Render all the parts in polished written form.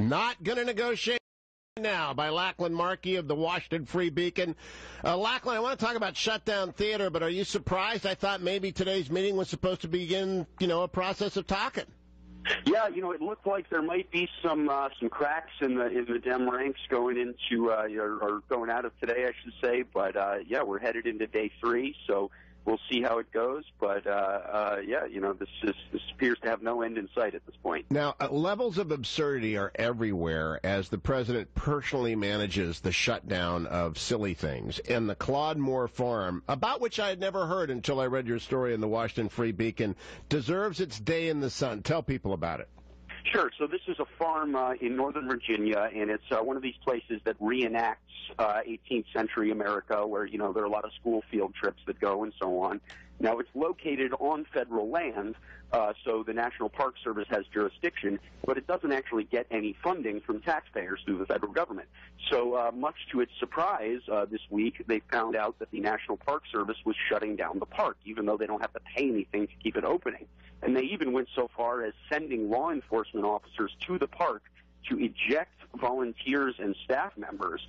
Not going to negotiate now by Lachlan Markay of the Washington Free Beacon. Lachlan, I want to talk about Shutdown Theater, but are you surprised? I thought maybe today's meeting was supposed to begin, a process of talking. Yeah, it looked like there might be some cracks in the Dem ranks going into or going out of today, I should say. But yeah, we're headed into day 3, so we'll see how it goes. But this appears to have no end in sight at this point. Now, levels of absurdity are everywhere as the president personally manages the shutdown of silly things. And the Claude Moore Farm, about which I had never heard until I read your story in the Washington Free Beacon, deserves its day in the sun. Tell people about it. Sure. So this is a farm in Northern Virginia, and it's one of these places that reenacts 18th century America, where, there are a lot of school field trips that go and so on. Now, it's located on federal land, so the National Park Service has jurisdiction, but it doesn't actually get any funding from taxpayers through the federal government. So much to its surprise, this week, they found out that the National Park Service was shutting down the park, even though they don't have to pay anything to keep it opening. And they even went so far as sending law enforcement officers to the park to eject volunteers and staff members.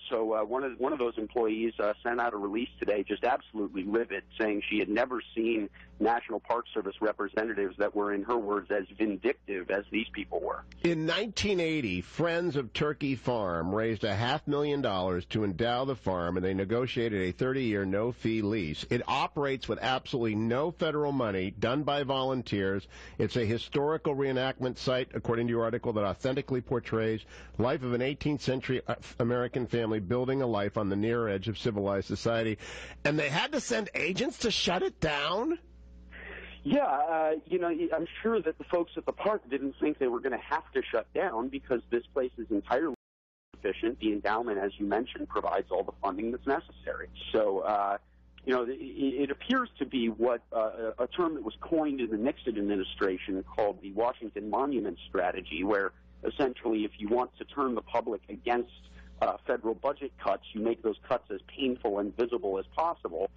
So one of those employees sent out a release today, just absolutely livid, saying she had never seen National Park Service representatives that were, in her words, as vindictive as these people were. In 1980, Friends of Turkey Farm raised $500,000 to endow the farm, and they negotiated a 30-year no-fee lease. It operates with absolutely no federal money, done by volunteers. It's a historical reenactment site, according to your article, that authentically portrays life of an 18th century American family building a life on the near edge of civilized society. And they had to send agents to shut it down? Yeah, I'm sure that the folks at the park didn't think they were going to have to shut down because this place is entirely sufficient. The endowment, as you mentioned, provides all the funding that's necessary. So, it appears to be what a term that was coined in the Nixon administration called the Washington Monument Strategy, where essentially if you want to turn the public against federal budget cuts, you make those cuts as painful and visible as possible,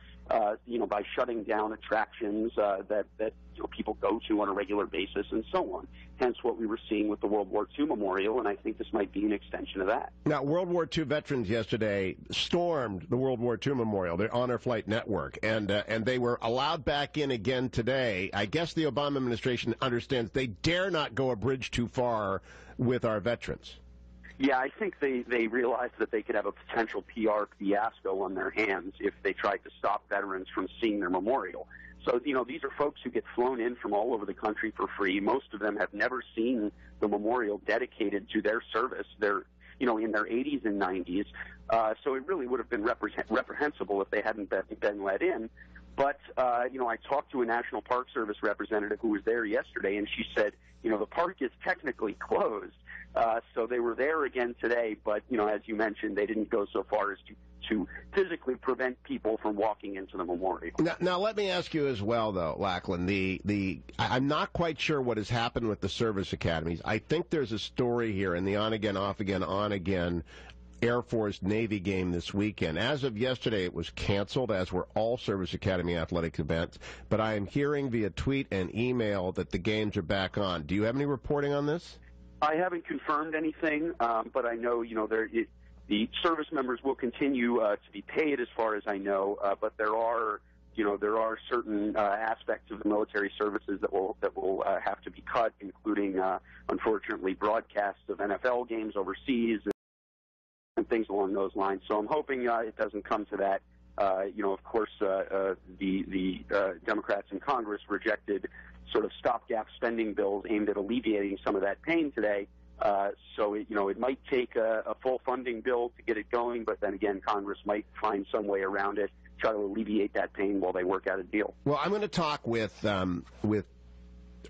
by shutting down attractions that people go to on a regular basis and so on. Hence what we were seeing with the World War II Memorial, and I think this might be an extension of that. Now, World War II veterans yesterday stormed the World War II Memorial, the Honor Flight Network, and they were allowed back in again today. I guess the Obama administration understands they dare not go a bridge too far with our veterans. Yeah, I think they realized that they could have a potential PR fiasco on their hands if they tried to stop veterans from seeing their memorial. So, these are folks who get flown in from all over the country for free. Most of them have never seen the memorial dedicated to their service. They're, in their 80s and 90s. So it really would have been reprehensible if they hadn't been let in. But, I talked to a National Park Service representative who was there yesterday, and she said, the park is technically closed. So they were there again today, but, as you mentioned, they didn't go so far as to physically prevent people from walking into the memorial. Now let me ask you as well, though, Lachlan, I'm not quite sure what has happened with the service academies. I think there's a story here in the on-again, off-again, on-again Air Force Navy game this weekend. As of yesterday, it was canceled, as were all Service Academy athletic events, but I am hearing via tweet and email that the games are back on. Do you have any reporting on this? I haven't confirmed anything, but I know, the service members will continue to be paid, as far as I know. But there are certain aspects of the military services that will have to be cut, including, unfortunately, broadcasts of NFL games overseas and things along those lines. So I'm hoping it doesn't come to that. Of course, the Democrats in Congress rejected sort of stopgap spending bills aimed at alleviating some of that pain today. So it might take a full funding bill to get it going, but then again, Congress might find some way around it, try to alleviate that pain while they work out a deal. Well, I'm going to talk with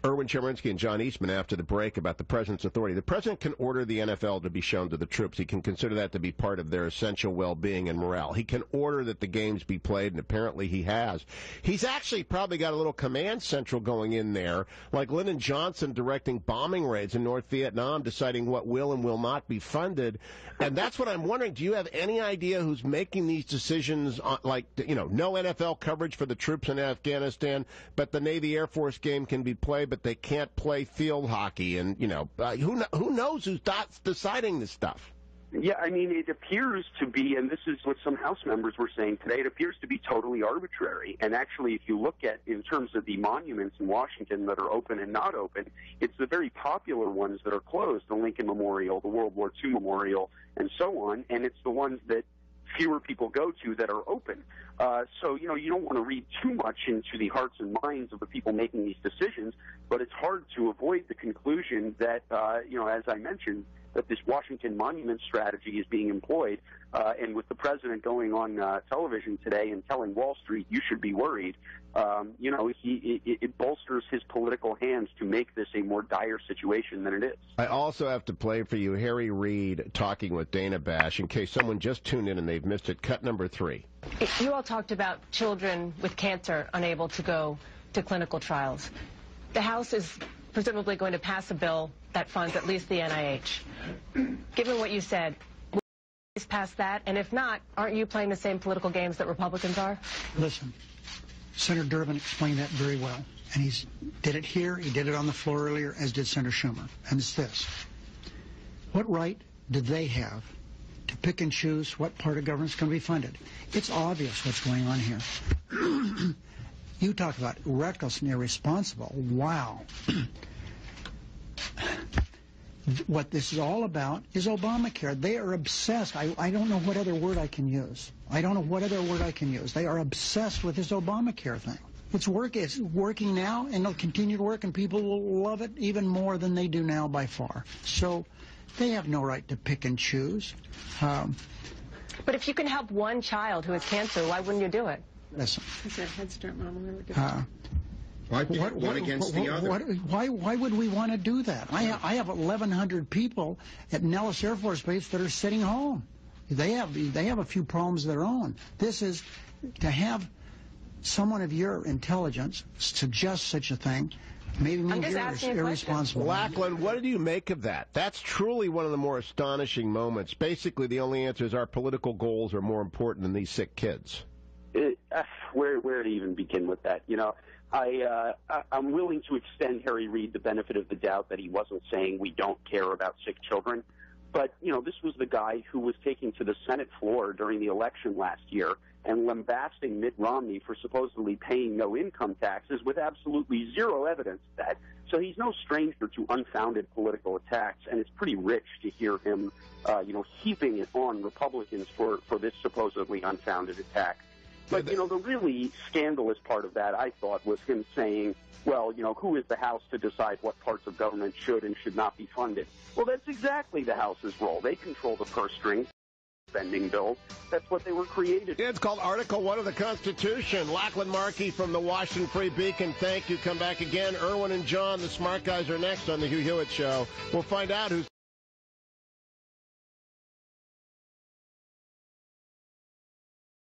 Erwin Chemerinsky and John Eastman after the break about the president's authority. The president can order the NFL to be shown to the troops. He can consider that to be part of their essential well-being and morale. He can order that the games be played, and apparently he has. He's actually probably got a little command central going in there, like Lyndon Johnson directing bombing raids in North Vietnam, deciding what will and will not be funded. And that's what I'm wondering. Do you have any idea who's making these decisions on, no NFL coverage for the troops in Afghanistan, but the Navy Air Force game can be played but they can't play field hockey. And, who knows who's deciding this stuff? Yeah, I mean, it appears to be, and this is what some House members were saying today, it appears to be totally arbitrary. And actually, if you look at, in terms of the monuments in Washington that are open and not open, it's the very popular ones that are closed, the Lincoln Memorial, the World War II Memorial, and so on, and it's the ones that fewer people go to that are open. So, you don't want to read too much into the hearts and minds of the people making these decisions, but it's hard to avoid the conclusion that, as I mentioned, that this Washington monument strategy is being employed, and with the president going on television today and telling Wall Street, you should be worried, it bolsters his political hands to make this a more dire situation than it is. I also have to play for you Harry Reid talking with Dana Bash, in case someone just tuned in and they've missed it. Cut number 3. You all talked about children with cancer unable to go to clinical trials. The House is presumably going to pass a bill that funds at least the NIH. Given what you said, will you pass that? And if not, aren't you playing the same political games that Republicans are? Listen, Senator Durbin explained that very well. And he did it here, he did it on the floor earlier, as did Senator Schumer. And it's this. What right do they have to pick and choose what part of government is going to be funded? It's obvious what's going on here. You talk about reckless and irresponsible. Wow. What this is all about is Obamacare. They are obsessed. I don't know what other word I can use. They are obsessed with this Obamacare thing. It's working now, and it'll continue to work, and people will love it even more than they do now by far. So they have no right to pick and choose. But if you can help one child who has cancer, why wouldn't you do it? Listen. Is that Head Start Mom? Why pick one against the other? Why would we want to do that? I have 1,100 people at Nellis Air Force Base that are sitting home. They have a few problems of their own. This is to have someone of your intelligence suggest such a thing. Maybe means you're irresponsible. Lachlan, what did you make of that? That's truly one of the more astonishing moments. Basically, the only answer is our political goals are more important than these sick kids. Where to even begin with that? I'm willing to extend Harry Reid the benefit of the doubt that he wasn't saying we don't care about sick children. But, this was the guy who was taken to the Senate floor during the election last year and lambasting Mitt Romney for supposedly paying no income taxes with absolutely zero evidence of that. So he's no stranger to unfounded political attacks, and it's pretty rich to hear him, heaping it on Republicans for this supposedly unfounded attack. But, the really scandalous part of that, I thought, was him saying, well, who is the House to decide what parts of government should and should not be funded? Well, that's exactly the House's role. They control the purse strings, spending bills. That's what they were created. It's called Article 1 of the Constitution. Lachlan Markay from the Washington Free Beacon. Thank you. Come back again. Irwin and John, the smart guys, are next on the Hugh Hewitt Show. We'll find out who's